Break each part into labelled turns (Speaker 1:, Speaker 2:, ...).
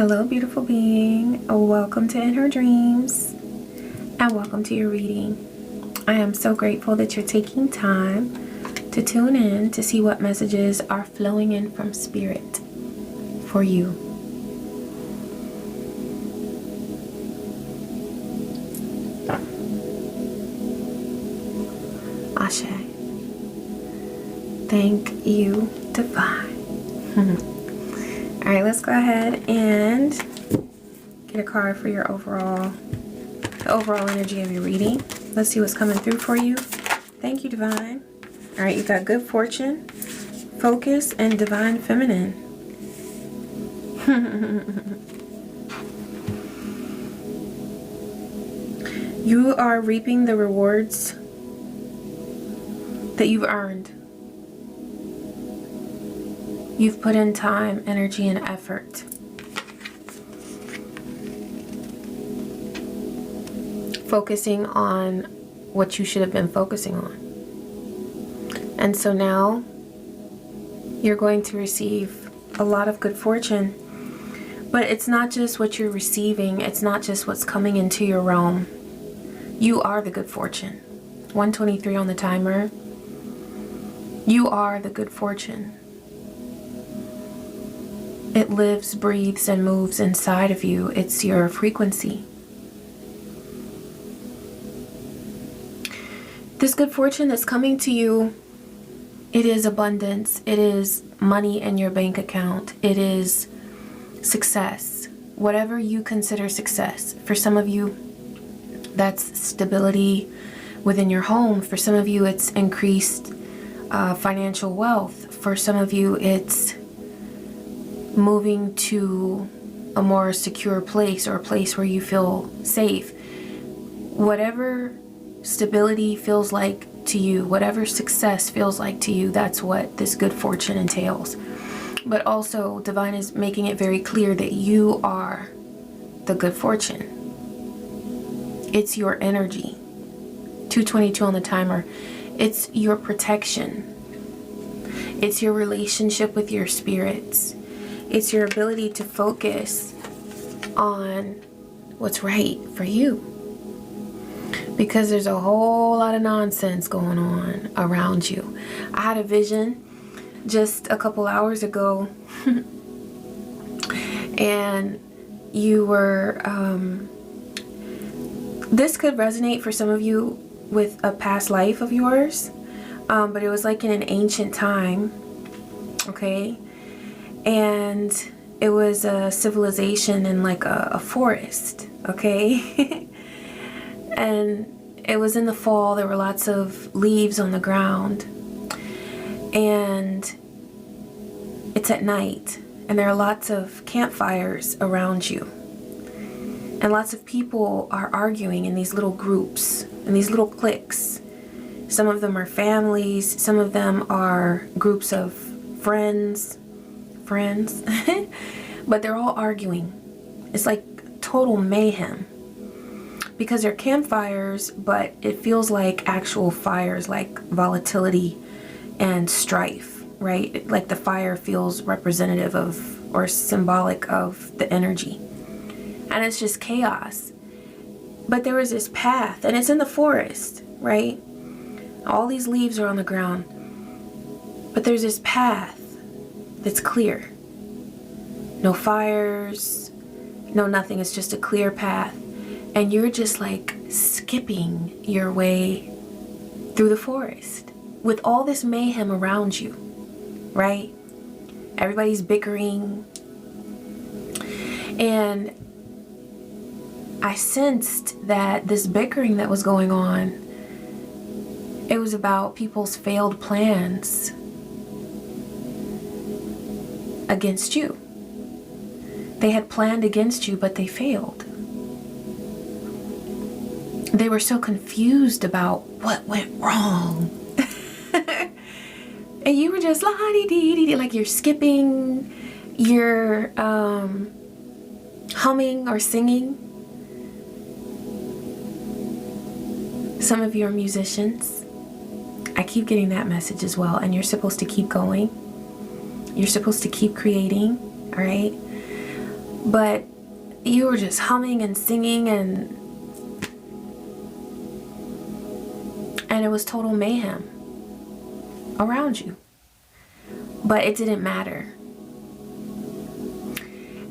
Speaker 1: Hello, beautiful being. Welcome to In Her Dreams and welcome to your reading. I am so grateful that you're taking time to tune in to see what messages are flowing in from Spirit for you. Ashe. Thank you, Divine. All right, let's go ahead and get a card for your overall energy of your reading. Let's see what's coming through for you. Thank you, Divine. All right, you got good fortune, focus, and divine feminine. You are reaping the rewards that you've earned. You've put in time, energy, and effort. Focusing on what you should have been focusing on. And so now you're going to receive a lot of good fortune. But it's not just what you're receiving. It's not just what's coming into your realm. You are the good fortune. 123 on the timer. You are the good fortune. It lives, breathes, and moves inside of you. It's your frequency. This good fortune that's coming to you, it is abundance. It is money in your bank account. It is success. Whatever you consider success. For some of you, that's stability within your home. For some of you, it's increased financial wealth. For some of you, it's moving to a more secure place or a place where you feel safe. Whatever stability feels like to you, whatever success feels like to you, that's what this good fortune entails. But also, Divine is making it very clear that you are the good fortune. It's your energy. 222 on the timer. It's your protection. It's your relationship with your spirits. It's your ability to focus on what's right for you. Because there's a whole lot of nonsense going on around you. I had a vision just a couple hours ago. And you were, this could resonate for some of you with a past life of yours. But it was like in an ancient time. Okay. And it was a civilization in like a forest, okay? And it was in the fall. There were lots of leaves on the ground. And it's at night. And there are lots of campfires around you. And lots of people are arguing in these little groups, in these little cliques. Some of them are families. Some of them are groups of friends. But they're all arguing. It's like total mayhem because they're campfires, but it feels like actual fires, like volatility and strife, right? Like the fire feels representative of or symbolic of the energy, and it's just chaos. But there was this path, and it's in the forest, right? All these leaves are on the ground, but there's this path that's clear. No fires, no nothing. It's just a clear path. And you're just like skipping your way through the forest with all this mayhem around you, right? Everybody's bickering. And I sensed that this bickering that was going on, it was about people's failed plans against you. They had planned against you, but they failed. They were so confused about what went wrong. And you were just la-dee-dee-dee, like you're skipping, you're humming or singing. Some of you are musicians. I keep getting that message as well. And you're supposed to keep going. You're supposed to keep creating, all right? But you were just humming and singing, and it was total mayhem around you. But it didn't matter.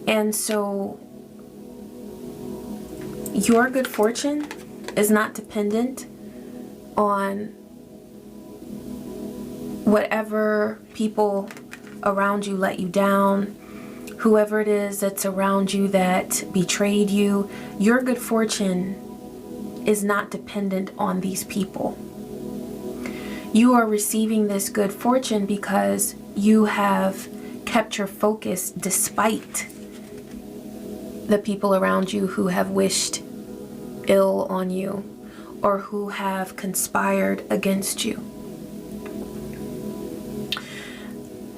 Speaker 1: And so your good fortune is not dependent on whatever people around you let you down, whoever it is that's around you that betrayed you. Your good fortune is not dependent on these people. You are receiving this good fortune because you have kept your focus despite the people around you who have wished ill on you or who have conspired against you.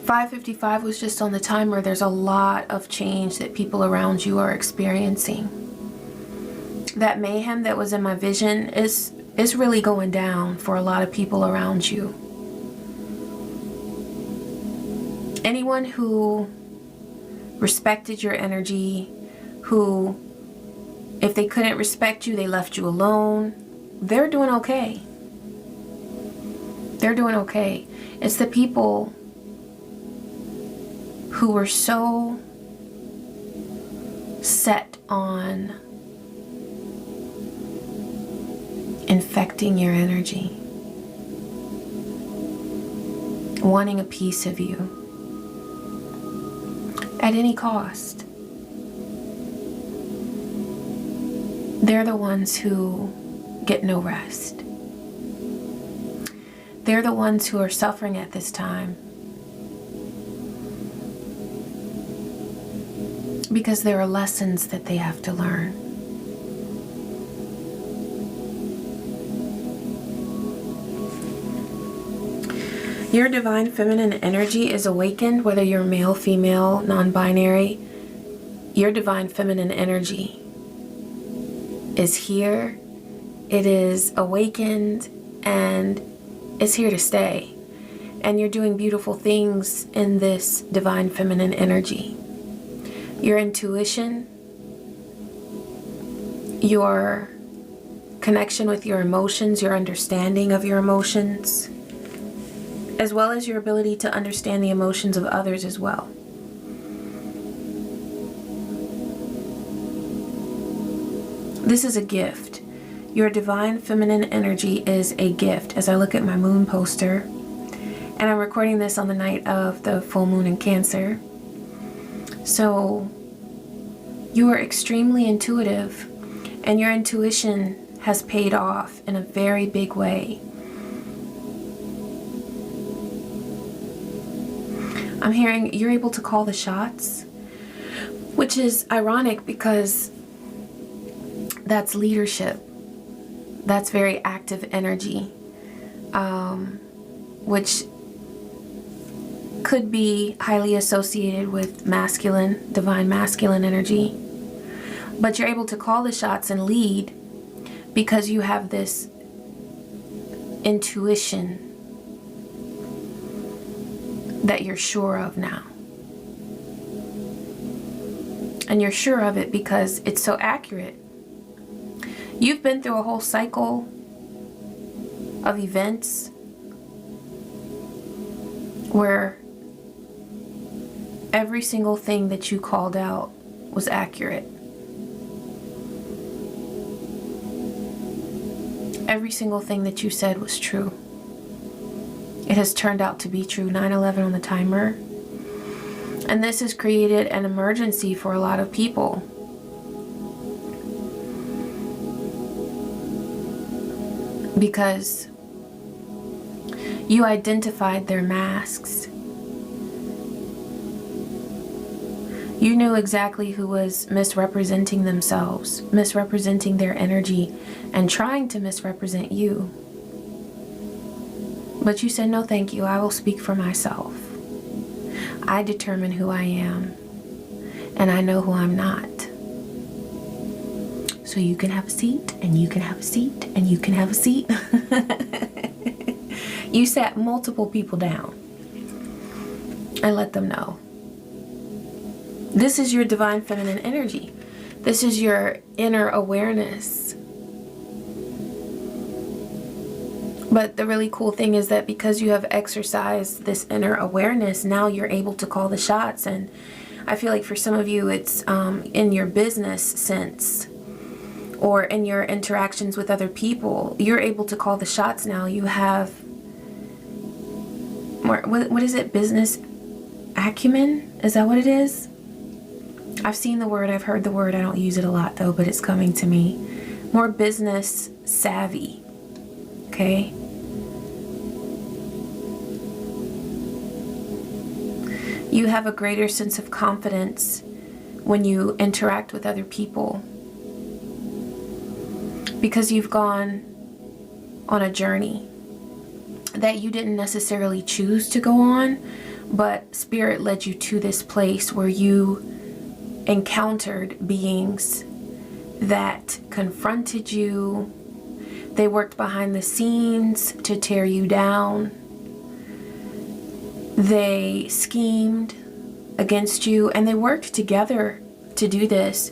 Speaker 1: 5:55 was just on the timer. There's a lot of change that people around you are experiencing. That mayhem that was in my vision is really going down for a lot of people around you. Anyone who respected your energy, who, if they couldn't respect you, they left you alone, they're doing okay. They're doing okay. It's the people who were so set on infecting your energy, wanting a piece of you at any cost. They're the ones who get no rest. They're the ones who are suffering at this time because there are lessons that they have to learn. Your divine feminine energy is awakened, whether you're male, female, non-binary. Your divine feminine energy is here. It is awakened and it's here to stay. And you're doing beautiful things in this divine feminine energy. Your intuition, your connection with your emotions, your understanding of your emotions, as well as your ability to understand the emotions of others as well. This is a gift. Your divine feminine energy is a gift. As I look at my moon poster, and I'm recording this on the night of the full moon in Cancer. So you are extremely intuitive, and your intuition has paid off in a very big way. I'm hearing you're able to call the shots, which is ironic because that's leadership. That's very active energy, which could be highly associated with masculine, divine masculine energy. But you're able to call the shots and lead because you have this intuition that you're sure of now. And you're sure of it because it's so accurate. You've been through a whole cycle of events where every single thing that you called out was accurate. Every single thing that you said was true. It has turned out to be true. 9/11 on the timer. And this has created an emergency for a lot of people. Because you identified their masks. You knew exactly who was misrepresenting themselves, misrepresenting their energy, and trying to misrepresent you. But you said, no, thank you. I will speak for myself. I determine who I am, and I know who I'm not. So you can have a seat, and you can have a seat, and you can have a seat. You sat multiple people down and let them know This is your divine feminine energy. This is your inner awareness. But the really cool thing is that because you have exercised this inner awareness, now you're able to call the shots. And I feel like for some of you, it's in your business sense or in your interactions with other people. You're able to call the shots now. You have more, what is it? Business acumen? Is that what it is? I've seen the word, I've heard the word. I don't use it a lot though, but it's coming to me. More business savvy. Okay? You have a greater sense of confidence when you interact with other people because you've gone on a journey that you didn't necessarily choose to go on, but Spirit led you to this place where you encountered beings that confronted you. They worked behind the scenes to tear you down. They schemed against you, and they worked together to do this.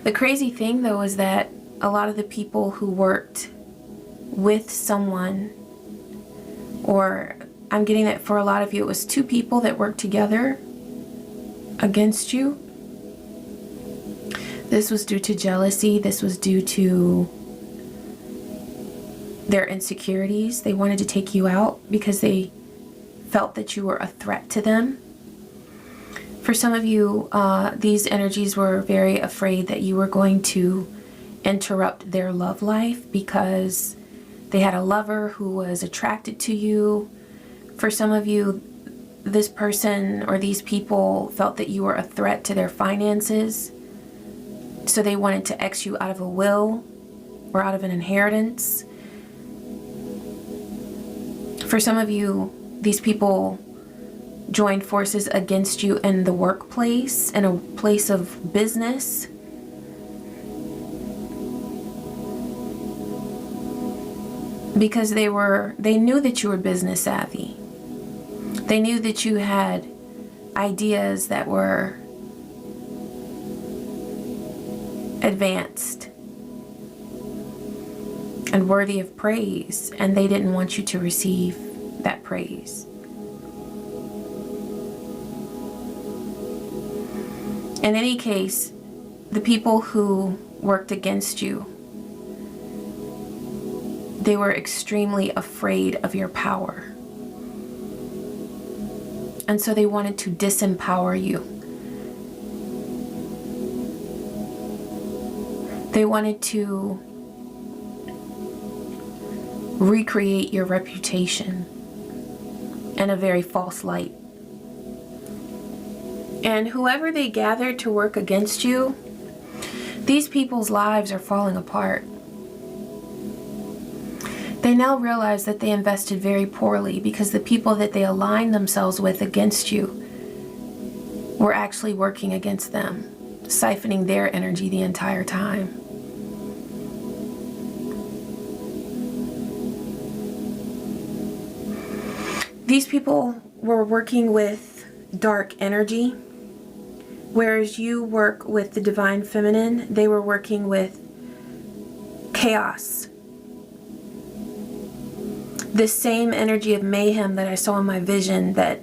Speaker 1: The crazy thing though is that a lot of the people who worked with someone, or I'm getting that for a lot of you, it was two people that worked together against you. This was due to jealousy. This was due to their insecurities. They wanted to take you out because they felt that you were a threat to them. For some of you, these energies were very afraid that you were going to interrupt their love life because they had a lover who was attracted to you. For some of you, this person or these people felt that you were a threat to their finances. So they wanted to X you out of a will or out of an inheritance. For some of you, these people joined forces against you in the workplace, in a place of business. Because they knew that you were business savvy. They knew that you had ideas that were advanced and worthy of praise, and they didn't want you to receive that praise. In any case, the people who worked against you, they were extremely afraid of your power. And so they wanted to disempower you. They wanted to recreate your reputation in a very false light. And whoever they gathered to work against you, these people's lives are falling apart. They now realize that they invested very poorly because the people that they aligned themselves with against you were actually working against them, siphoning their energy the entire time. These people were working with dark energy, whereas you work with the divine feminine. They were working with chaos. This same energy of mayhem that I saw in my vision that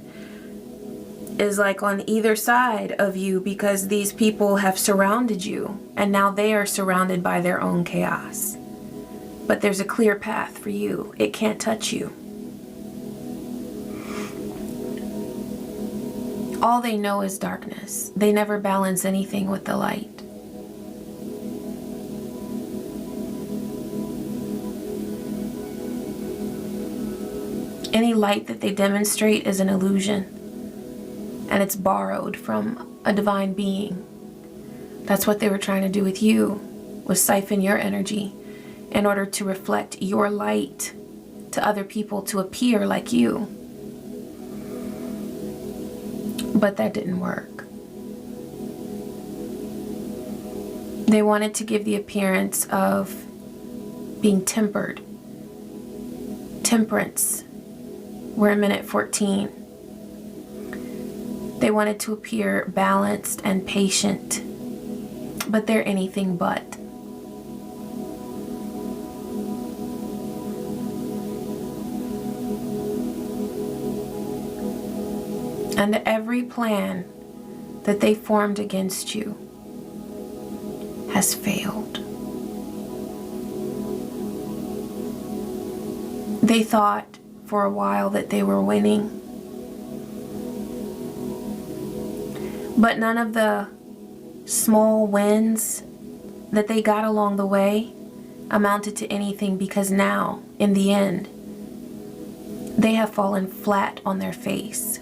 Speaker 1: is like on either side of you, because these people have surrounded you and now they are surrounded by their own chaos. But there's a clear path for you. It can't touch you. All they know is darkness. They never balance anything with the light. Any light that they demonstrate is an illusion, and it's borrowed from a divine being. That's what they were trying to do with you, was siphon your energy in order to reflect your light to other people to appear like you. But that didn't work. They wanted to give the appearance of being tempered. Temperance. We're in minute 14. They wanted to appear balanced and patient, but they're anything but. And every plan that they formed against you has failed. They thought for a while that they were winning, but none of the small wins that they got along the way amounted to anything, because now, in the end, they have fallen flat on their face.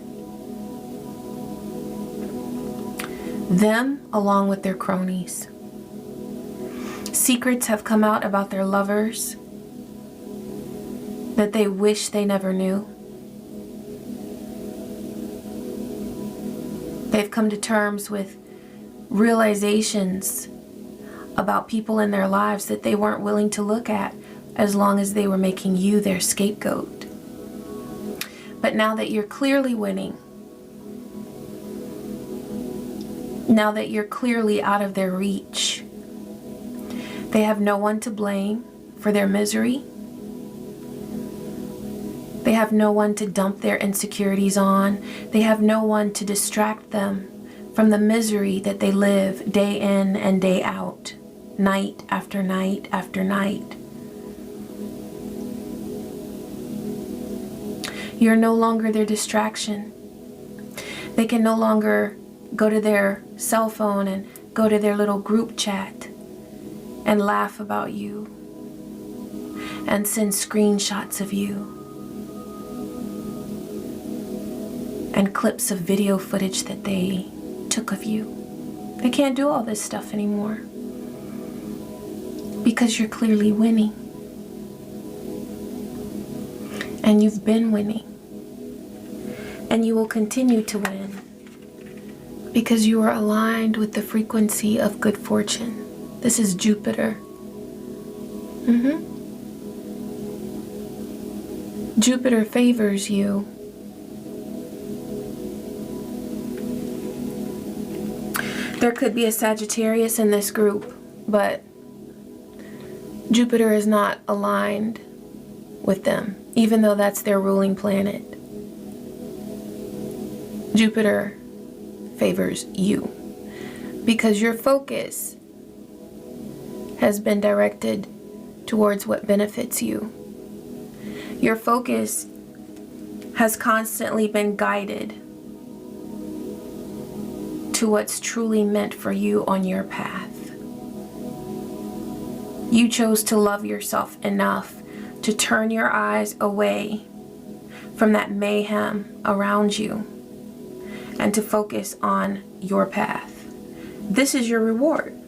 Speaker 1: Them, along with their cronies. Secrets have come out about their lovers that they wish they never knew. They've come to terms with realizations about people in their lives that they weren't willing to look at as long as they were making you their scapegoat. But now that you're clearly winning, now that you're clearly out of their reach, they have no one to blame for their misery. They have no one to dump their insecurities on. They have no one to distract them from the misery that they live day in and day out, night after night after night. You're no longer their distraction. They can no longer go to their cell phone and go to their little group chat and laugh about you and send screenshots of you and clips of video footage that they took of you. They can't do all this stuff anymore because you're clearly winning. And you've been winning. And you will continue to win because you are aligned with the frequency of good fortune. This is Jupiter. Jupiter favors you. There could be a Sagittarius in this group, but Jupiter is not aligned with them, even though that's their ruling planet. Jupiter favors you because your focus has been directed towards what benefits you. Your focus has constantly been guided to what's truly meant for you on your path. You chose to love yourself enough to turn your eyes away from that mayhem around you and to focus on your path. This is your reward.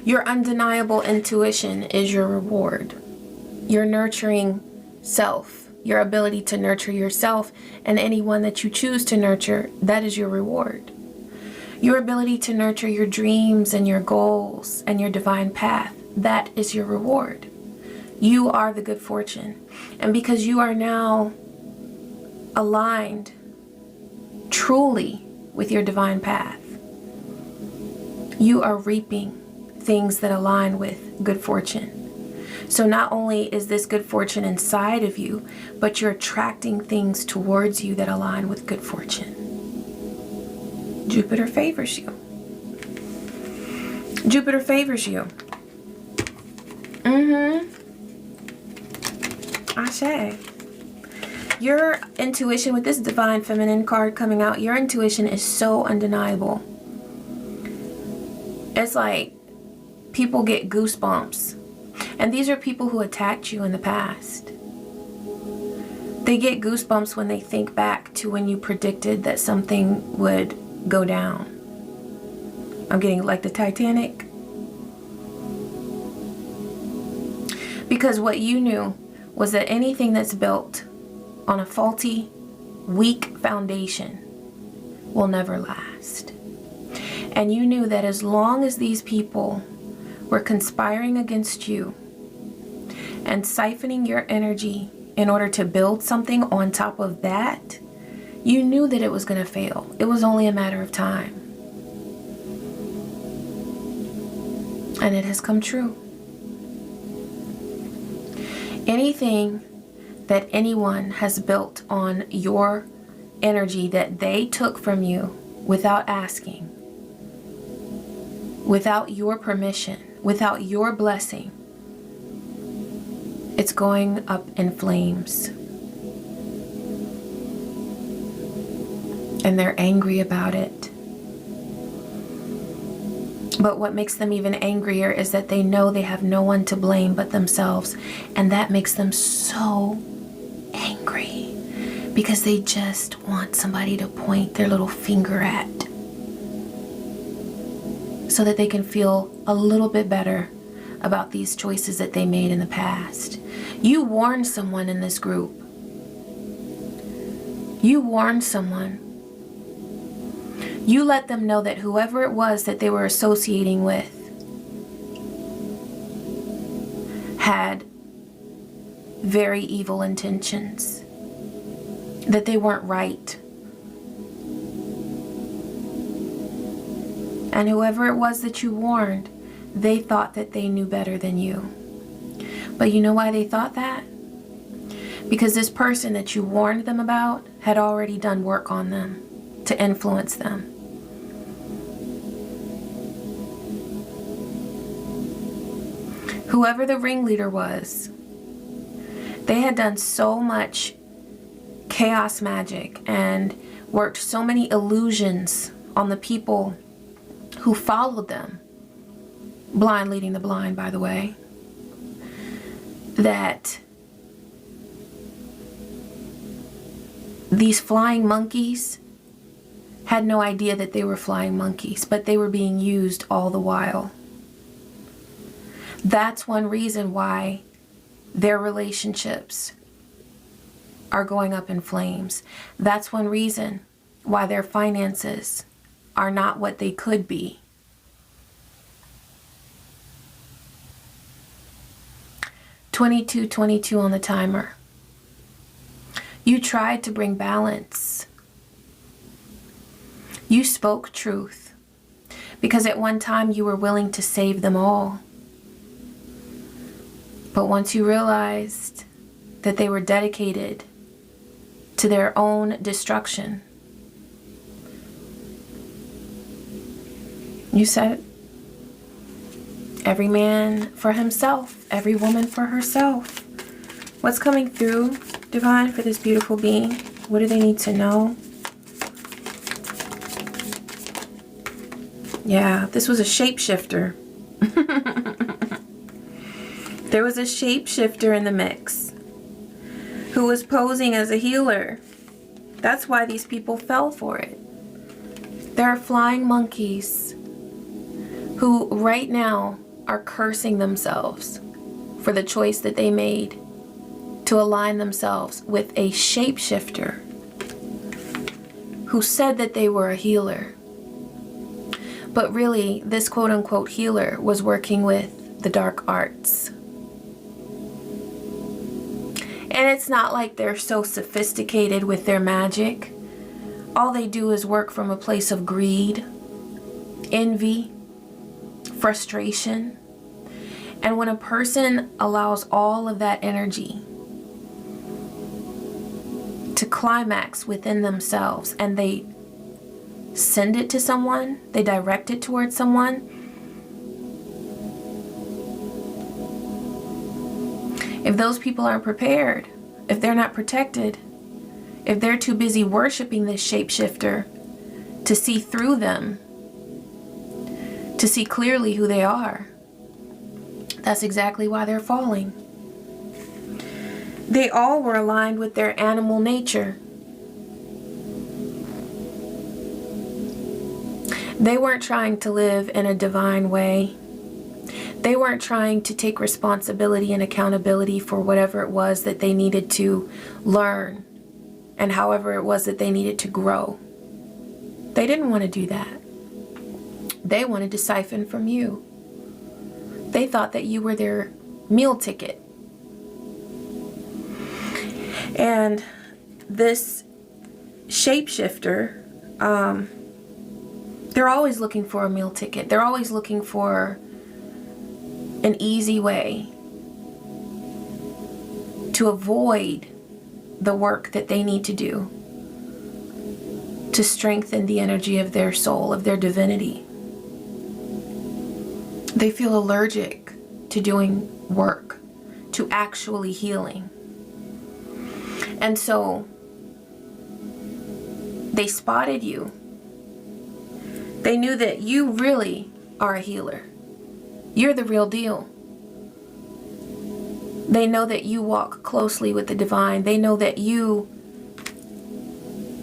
Speaker 1: Your undeniable intuition is your reward. Your nurturing self, your ability to nurture yourself and anyone that you choose to nurture, that is your reward. Your ability to nurture your dreams and your goals and your divine path, that is your reward. You are the good fortune. And because you are now aligned truly with your divine path, you are reaping things that align with good fortune. So not only is this good fortune inside of you, but you're attracting things towards you that align with good fortune. Jupiter favors you. Jupiter favors you. Ashe. Your intuition with this divine feminine card coming out, your intuition is so undeniable. It's like people get goosebumps. And these are people who attacked you in the past. They get goosebumps when they think back to when you predicted that something would go down. I'm getting like the Titanic. Because what you knew was that anything that's built on a faulty, weak foundation will never last. And you knew that as long as these people were conspiring against you and siphoning your energy in order to build something on top of that, You knew that it was going to fail. It was only a matter of time. And it has come true. Anything that anyone has built on your energy that they took from you without asking, without your permission, without your blessing, it's going up in flames. And they're angry about it. But what makes them even angrier is that they know they have no one to blame but themselves. And that makes them so angry because they just want somebody to point their little finger at so that they can feel a little bit better about these choices that they made in the past. You warned someone in this group. You warned someone. You let them know that whoever it was that they were associating with had very evil intentions, that they weren't right. And whoever it was that you warned, they thought that they knew better than you. But you know why they thought that? Because this person that you warned them about had already done work on them to influence them. Whoever the ringleader was, they had done so much chaos magic and worked so many illusions on the people who followed them. Blind leading the blind, by the way. That these flying monkeys had no idea that they were flying monkeys, but they were being used all the while. That's one reason why their relationships are going up in flames. That's one reason why their finances are not what they could be. $22 on the timer. You tried to bring balance. You spoke truth because at one time you were willing to save them all. But once you realized that they were dedicated to their own destruction, you said, every man for himself, every woman for herself. What's coming through, Divine, for this beautiful being? What do they need to know? Yeah, this was a shapeshifter. There was a shapeshifter in the mix who was posing as a healer. That's why these people fell for it. There are flying monkeys who right now are cursing themselves for the choice that they made to align themselves with a shapeshifter who said that they were a healer. But really, this quote-unquote healer was working with the dark arts. And it's not like they're so sophisticated with their magic. All they do is work from a place of greed, envy, frustration. And when a person allows all of that energy to climax within themselves and they send it to someone, they direct it towards someone, if those people aren't prepared, if they're not protected, if they're too busy worshiping this shapeshifter to see through them, to see clearly who they are, that's exactly why they're falling. They all were aligned with their animal nature. They weren't trying to live in a divine way. They weren't trying to take responsibility and accountability for whatever it was that they needed to learn and however it was that they needed to grow. They didn't want to do that. They wanted to siphon from you. They thought that you were their meal ticket. And this shapeshifter, they're always looking for a meal ticket. They're always looking for an easy way to avoid the work that they need to do to strengthen the energy of their soul, of their divinity. They feel allergic to doing work, to actually healing. And so they spotted you. They knew that you really are a healer. You're the real deal. They know that you walk closely with the divine. They know that you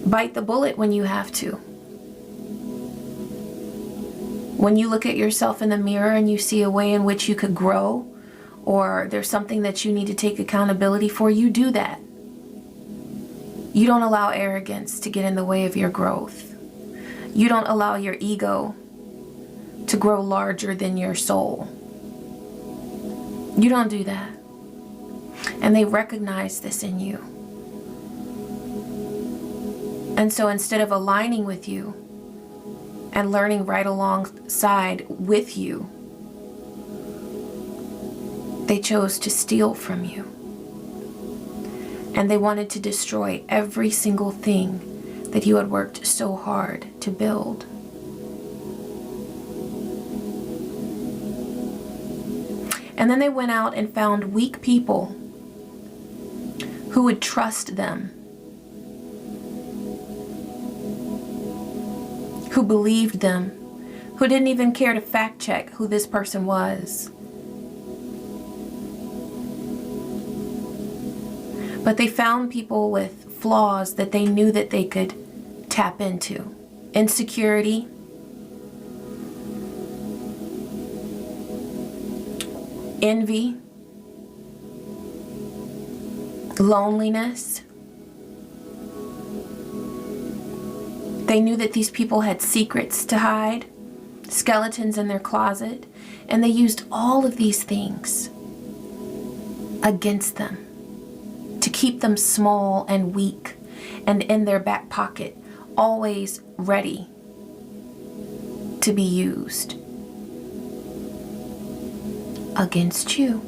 Speaker 1: bite the bullet when you have to. When you look at yourself in the mirror and you see a way in which you could grow, or there's something that you need to take accountability for, you do that. You don't allow arrogance to get in the way of your growth. You don't allow your ego to grow larger than your soul. You don't do that. And they recognize this in you. And so instead of aligning with you and learning right alongside with you, they chose to steal from you. And they wanted to destroy every single thing that you had worked so hard to build. And then they went out and found weak people who would trust them, who believed them, who didn't even care to fact check who this person was. But they found people with flaws that they knew that they could tap into. Insecurity, envy, loneliness. They knew that these people had secrets to hide, skeletons in their closet, and they used all of these things against them to keep them small and weak and in their back pocket, always ready to be used against you.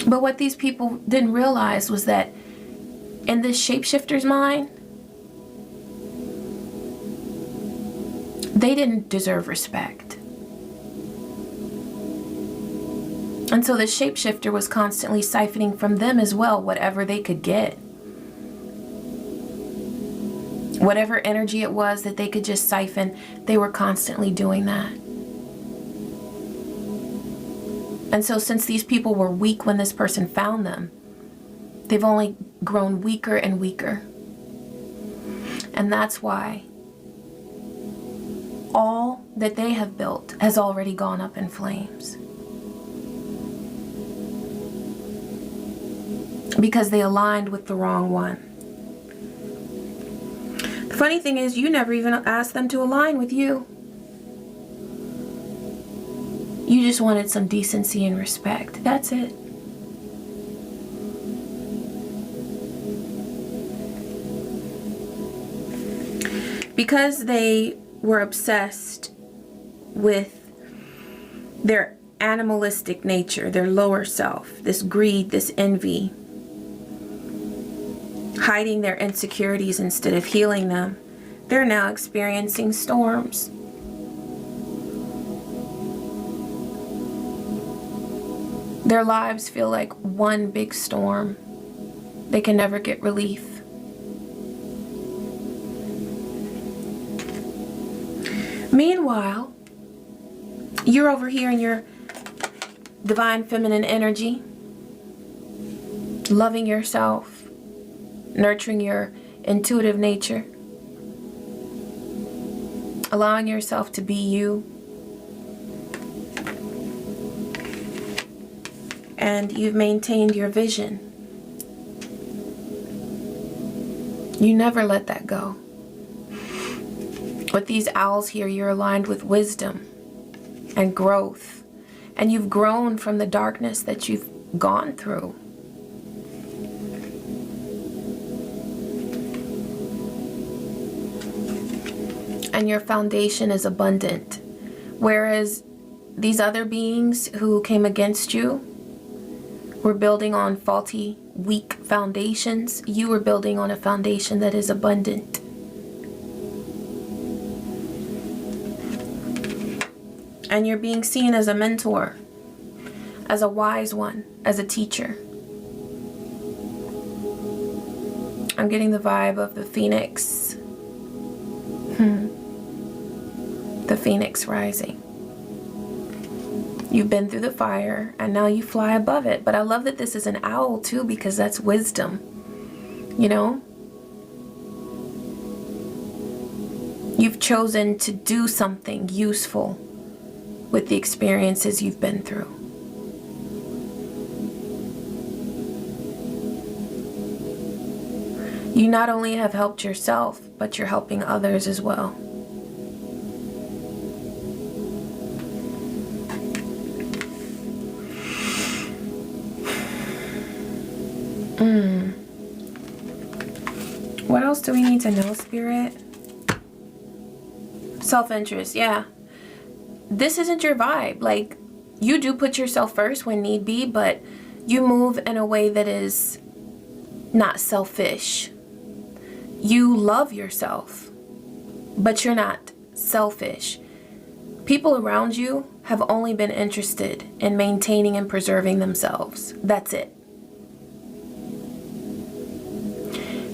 Speaker 1: But what these people didn't realize was that in this shapeshifter's mind, they didn't deserve respect. And so the shapeshifter was constantly siphoning from them as well, whatever they could get. Whatever energy it was that they could just siphon, they were constantly doing that. And so since these people were weak when this person found them, they've only grown weaker and weaker. And that's why all that they have built has already gone up in flames. Because they aligned with the wrong one. The funny thing is, you never even asked them to align with you. You just wanted some decency and respect. That's it. Because they were obsessed with their animalistic nature, their lower self, this greed, this envy, hiding their insecurities instead of healing them, they're now experiencing storms. Their lives feel like one big storm. They can never get relief. Meanwhile, you're over here in your divine feminine energy, loving yourself, nurturing your intuitive nature, allowing yourself to be you. And you've maintained your vision. You never let that go. With these owls here, you're aligned with wisdom and growth. And you've grown from the darkness that you've gone through. And your foundation is abundant. Whereas these other beings who came against you were building on faulty, weak foundations, you were building on a foundation that is abundant. And you're being seen as a mentor, as a wise one, as a teacher. I'm getting the vibe of the phoenix. The phoenix rising. You've been through the fire and now you fly above it. But I love that this is an owl too, because that's wisdom. You know? You've chosen to do something useful with the experiences you've been through. You not only have helped yourself, but you're helping others as well. What else do we need to know, Spirit? Self-interest, yeah. This isn't your vibe. Like, you do put yourself first when need be, but you move in a way that is not selfish. You love yourself, but you're not selfish. People around you have only been interested in maintaining and preserving themselves. That's it.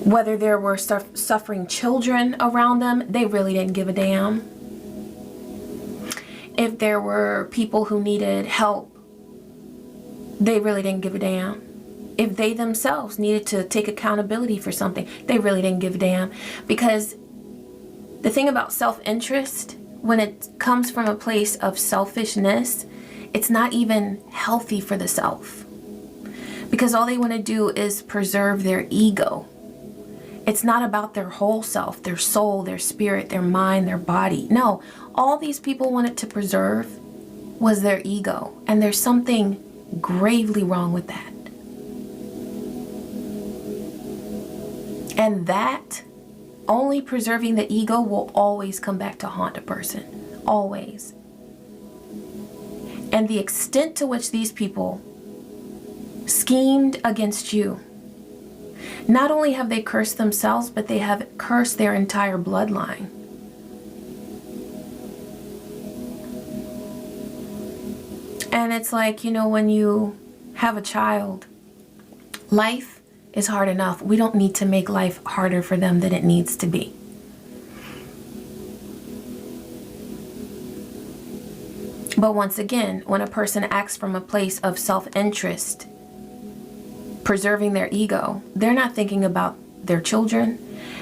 Speaker 1: Whether there were suffering children around them, they really didn't give a damn. If there were people who needed help, they really didn't give a damn. If they themselves needed to take accountability for something, they really didn't give a damn. Because the thing about self-interest, when it comes from a place of selfishness, it's not even healthy for the self. Because all they want to do is preserve their ego. It's not about their whole self, their soul, their spirit, their mind, their body. No, all these people wanted to preserve was their ego. And there's something gravely wrong with that. And that, only preserving the ego, will always come back to haunt a person. Always. And the extent to which these people schemed against you, not only have they cursed themselves, but they have cursed their entire bloodline. And it's like, you know, when you have a child, life is hard enough. We don't need to make life harder for them than it needs to be. But once again, when a person acts from a place of self-interest, preserving their ego, they're not thinking about their children.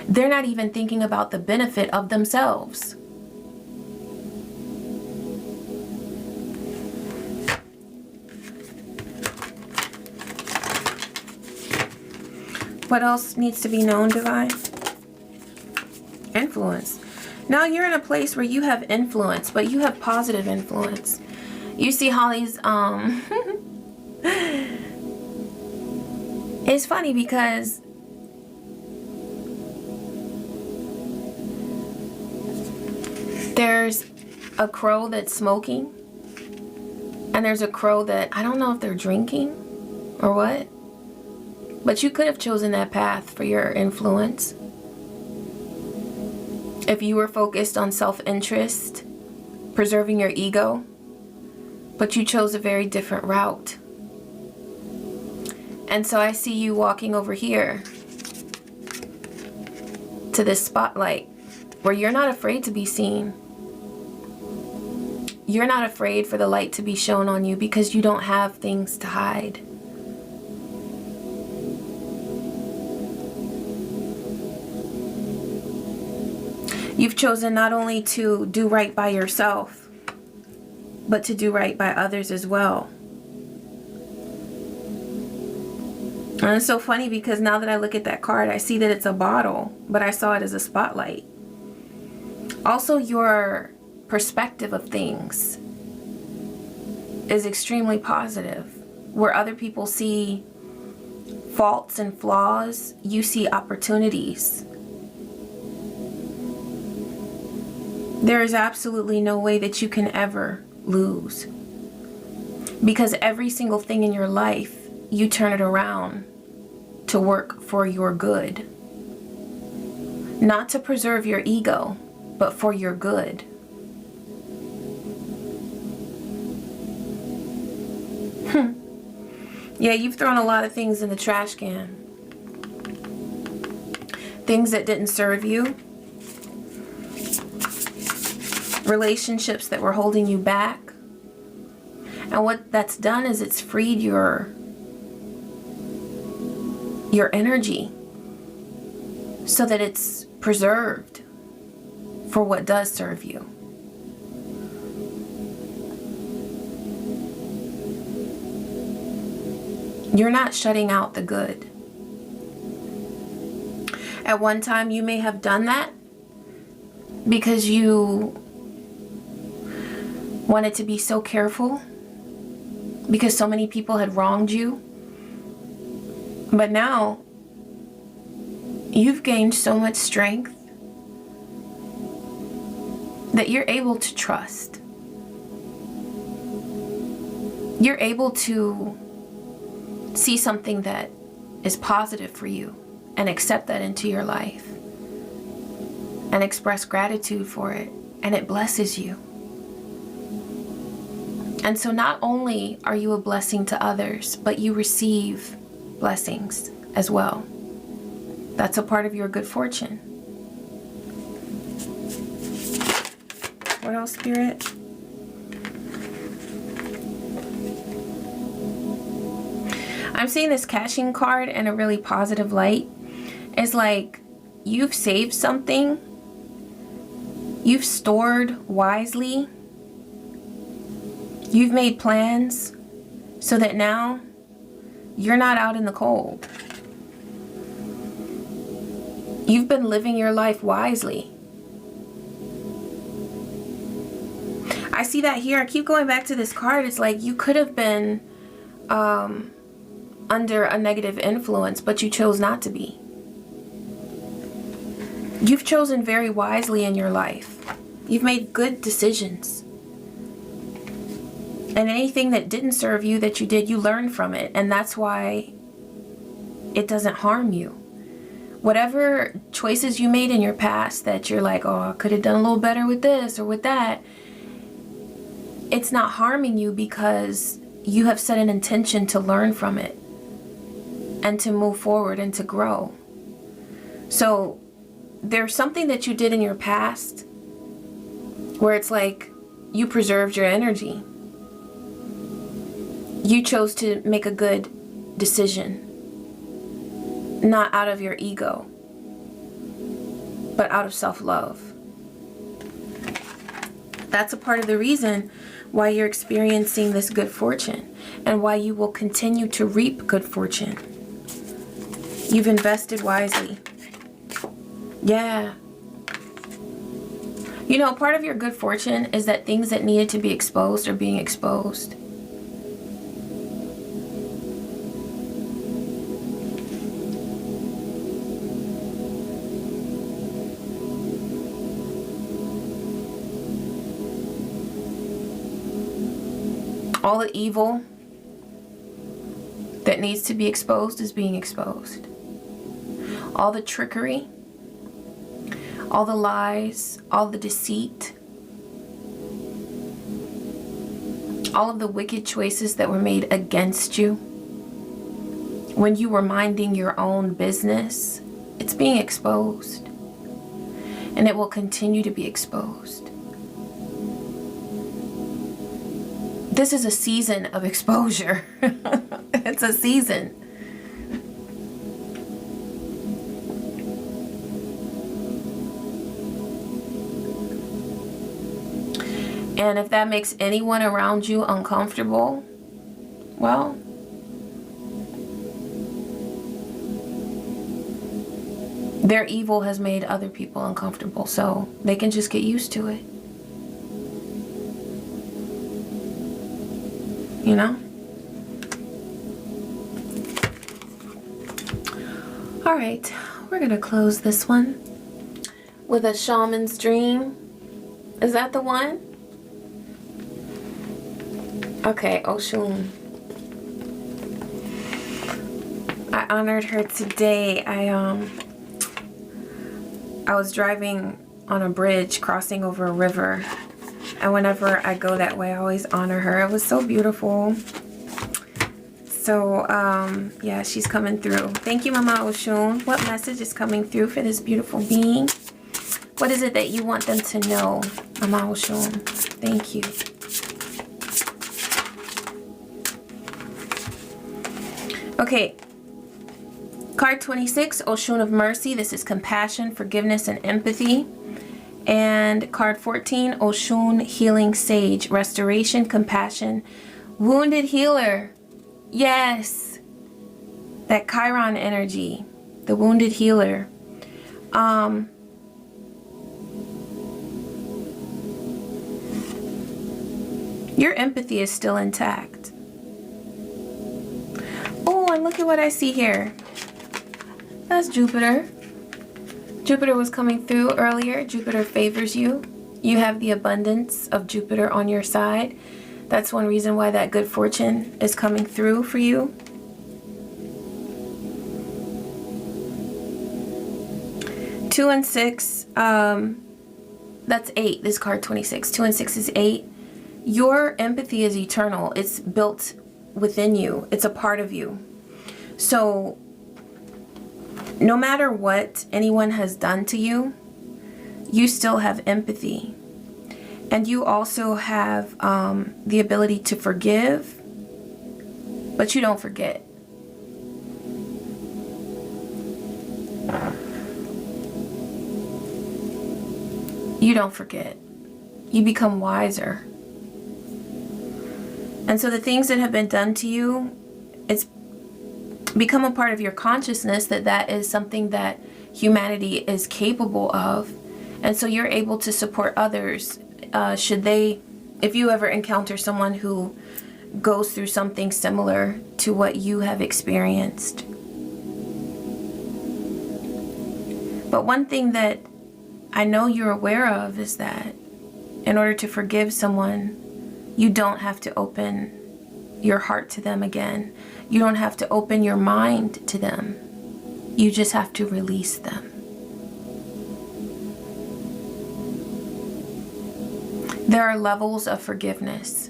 Speaker 1: They're not even thinking about the benefit of themselves. What else needs to be known, Divine? Influence. Now you're in a place where you have influence, but you have positive influence. You see Holly's, it's funny because there's a crow that's smoking, and there's a crow that, I don't know if they're drinking or what, but you could have chosen that path for your influence. If you were focused on self-interest, preserving your ego, but you chose a very different route. And so I see you walking over here to this spotlight where you're not afraid to be seen. You're not afraid for the light to be shown on you because you don't have things to hide. You've chosen not only to do right by yourself, but to do right by others as well. And it's so funny because now that I look at that card, I see that it's a bottle, but I saw it as a spotlight. Also, your perspective of things is extremely positive. Where other people see faults and flaws, you see opportunities. There is absolutely no way that you can ever lose. Because every single thing in your life, you turn it around to work for your good. Not to preserve your ego, but for your good. Yeah, you've thrown a lot of things in the trash can. Things that didn't serve you. Relationships that were holding you back. And what that's done is it's freed your energy so that it's preserved for what does serve you. You're not shutting out the good. At one time, you may have done that because you wanted to be so careful because so many people had wronged you. But now, you've gained so much strength that you're able to trust. You're able to see something that is positive for you and accept that into your life and express gratitude for it, and it blesses you. And so not only are you a blessing to others, but you receive blessings as well. That's a part of your good fortune. What else, Spirit? I'm seeing this cashing card in a really positive light. It's like you've saved something. You've stored wisely. You've made plans so that now you're not out in the cold. You've been living your life wisely. I see that here. I keep going back to this card. It's like you could have been under a negative influence, but you chose not to be. You've chosen very wisely in your life. You've made good decisions. And anything that didn't serve you that you did, you learned from it. And that's why it doesn't harm you. Whatever choices you made in your past that you're like, oh, I could have done a little better with this or with that, it's not harming you because you have set an intention to learn from it and to move forward and to grow. So there's something that you did in your past where it's like you preserved your energy. You chose to make a good decision, not out of your ego, but out of self-love. That's a part of the reason why you're experiencing this good fortune and why you will continue to reap good fortune. You've invested wisely. Yeah. You know, part of your good fortune is that things that needed to be exposed are being exposed. All the evil that needs to be exposed is being exposed. All the trickery, all the lies, all the deceit, all of the wicked choices that were made against you when you were minding your own business, it's being exposed. And it will continue to be exposed. This is a season of exposure. It's a season. And if that makes anyone around you uncomfortable, well, their evil has made other people uncomfortable, so they can just get used to it. You know? All right, we're gonna close this one with a shaman's dream. Is that the one? Okay, Oshun. I honored her today. I was driving on a bridge crossing over a river, and whenever I go that way I always honor her. It was so beautiful. So yeah, she's coming through. Thank you, Mama Oshun. What message is coming through for this beautiful being? What is it that you want them to know, Mama Oshun? Thank you. Okay, card 26, Oshun of Mercy. This is compassion, forgiveness, and empathy. And card 14, Oshun Healing Sage, restoration, compassion, wounded healer. Yes, that Chiron energy, the wounded healer. Your empathy is still intact. Oh, and look at what I see here. That's Jupiter. Jupiter was coming through earlier. Jupiter favors you. You have the abundance of Jupiter on your side. That's one reason why that good fortune is coming through for you. Two and 6, that's 8. This card 26. 2 and 6 is 8. Your empathy is eternal. It's built within you. It's a part of you. So no matter what anyone has done to you, you still have empathy. And you also have the ability to forgive, but you don't forget. You don't forget. You become wiser. And so the things that have been done to you, it's become a part of your consciousness that that is something that humanity is capable of. And so you're able to support others if you ever encounter someone who goes through something similar to what you have experienced. But one thing that I know you're aware of is that in order to forgive someone, you don't have to open your heart to them again. You don't have to open your mind to them. You just have to release them. There are levels of forgiveness.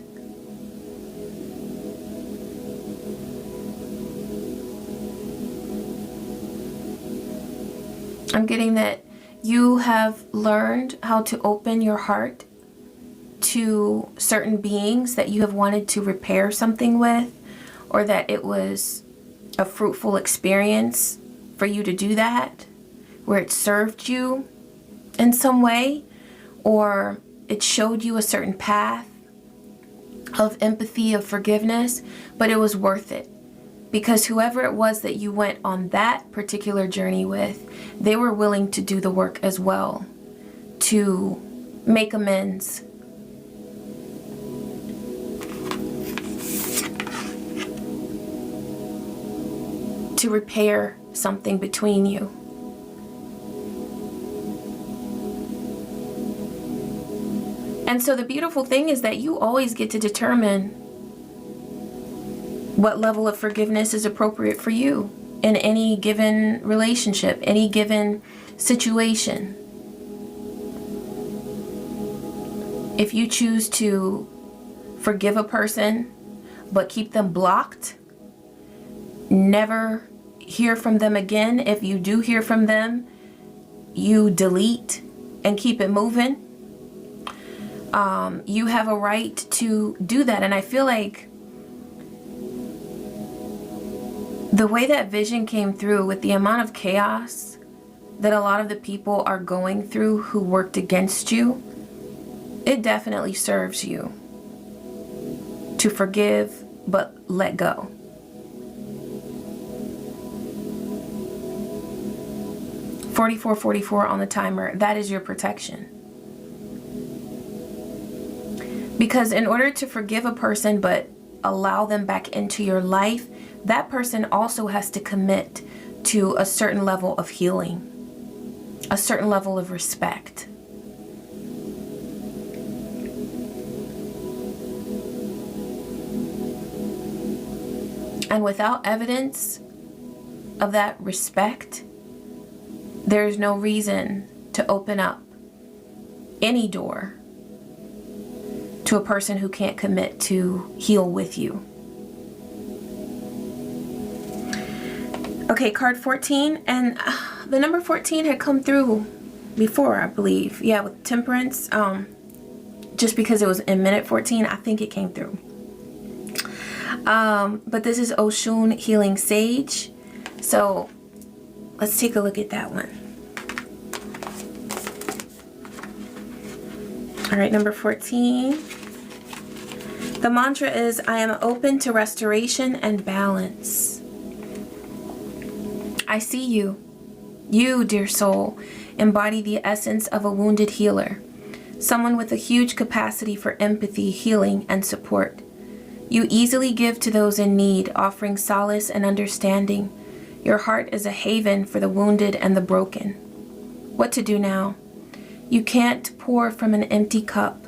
Speaker 1: I'm getting that you have learned how to open your heart to certain beings that you have wanted to repair something with, or that it was a fruitful experience for you to do that, where it served you in some way, or it showed you a certain path of empathy, of forgiveness, but it was worth it. Because whoever it was that you went on that particular journey with, they were willing to do the work as well, to make amends. To repair something between you. And so the beautiful thing is that you always get to determine what level of forgiveness is appropriate for you in any given relationship, any given situation. If you choose to forgive a person but keep them blocked, never hear from them again. If you do hear from them, you delete and keep it moving. You have a right to do that. And I feel like the way that vision came through, with the amount of chaos that a lot of the people are going through who worked against you, it definitely serves you to forgive but let go. 4444 on the timer, that is your protection. Because in order to forgive a person but allow them back into your life, that person also has to commit to a certain level of healing, a certain level of respect. And without evidence of that respect, there's no reason to open up any door to a person who can't commit to heal with you. Okay, card 14, and the number 14 had come through before, I believe. Yeah, with Temperance. Just because it was in minute 14, I think it came through. But this is Oshun Healing Sage. So let's take a look at that one. All right, number 14. The mantra is, I am open to restoration and balance. I see you. You, dear soul, embody the essence of a wounded healer. Someone with a huge capacity for empathy, healing, and support. You easily give to those in need, offering solace and understanding. Your heart is a haven for the wounded and the broken. What to do now? You can't pour from an empty cup,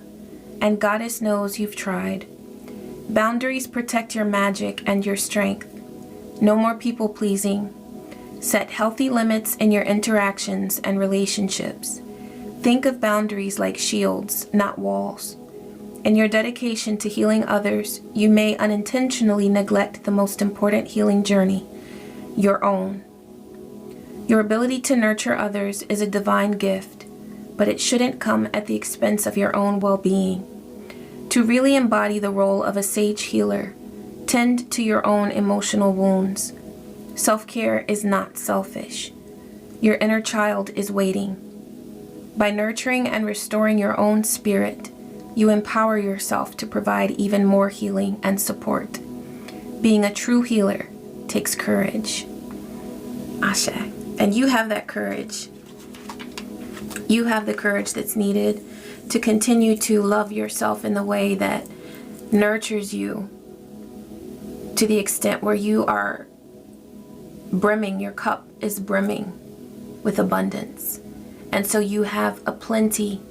Speaker 1: and Goddess knows you've tried. Boundaries protect your magic and your strength. No more people pleasing. Set healthy limits in your interactions and relationships. Think of boundaries like shields, not walls. In your dedication to healing others, you may unintentionally neglect the most important healing journey, your own. Your ability to nurture others is a divine gift, but it shouldn't come at the expense of your own well-being. To really embody the role of a sage healer, tend to your own emotional wounds. Self-care is not selfish. Your inner child is waiting. By nurturing and restoring your own spirit, you empower yourself to provide even more healing and support. Being a true healer takes courage. Ashe. And you have that courage. You have the courage that's needed to continue to love yourself in the way that nurtures you to the extent where you are brimming, your cup is brimming with abundance. And so you have a plenty,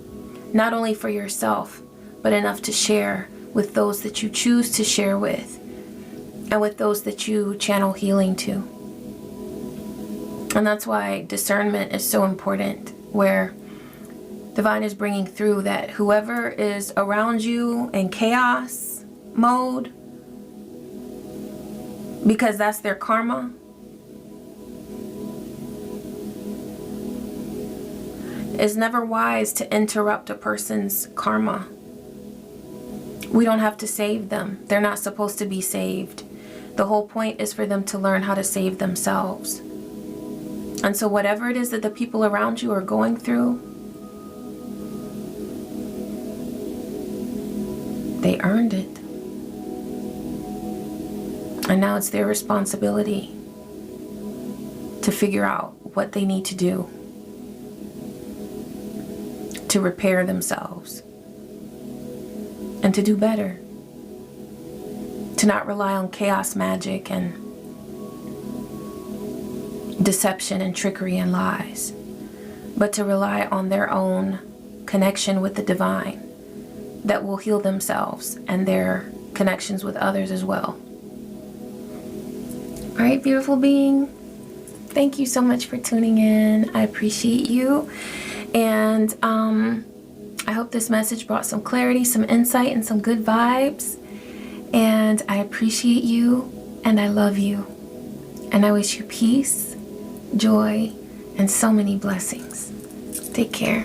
Speaker 1: not only for yourself, but enough to share with those that you choose to share with, and with those that you channel healing to. And that's why discernment is so important, where Divine is bringing through that whoever is around you in chaos mode, because that's their karma, it's never wise to interrupt a person's karma. We don't have to save them. They're not supposed to be saved. The whole point is for them to learn how to save themselves. And so whatever it is that the people around you are going through, they earned it. And now it's their responsibility to figure out what they need to do to repair themselves and to do better, to not rely on chaos magic and deception and trickery and lies, but to rely on their own connection with the divine that will heal themselves and their connections with others as well. All right, beautiful being, thank you so much for tuning in. I appreciate you. And I hope this message brought some clarity, some insight, and some good vibes. And I appreciate you, and I love you. And I wish you peace, joy, and so many blessings. Take care.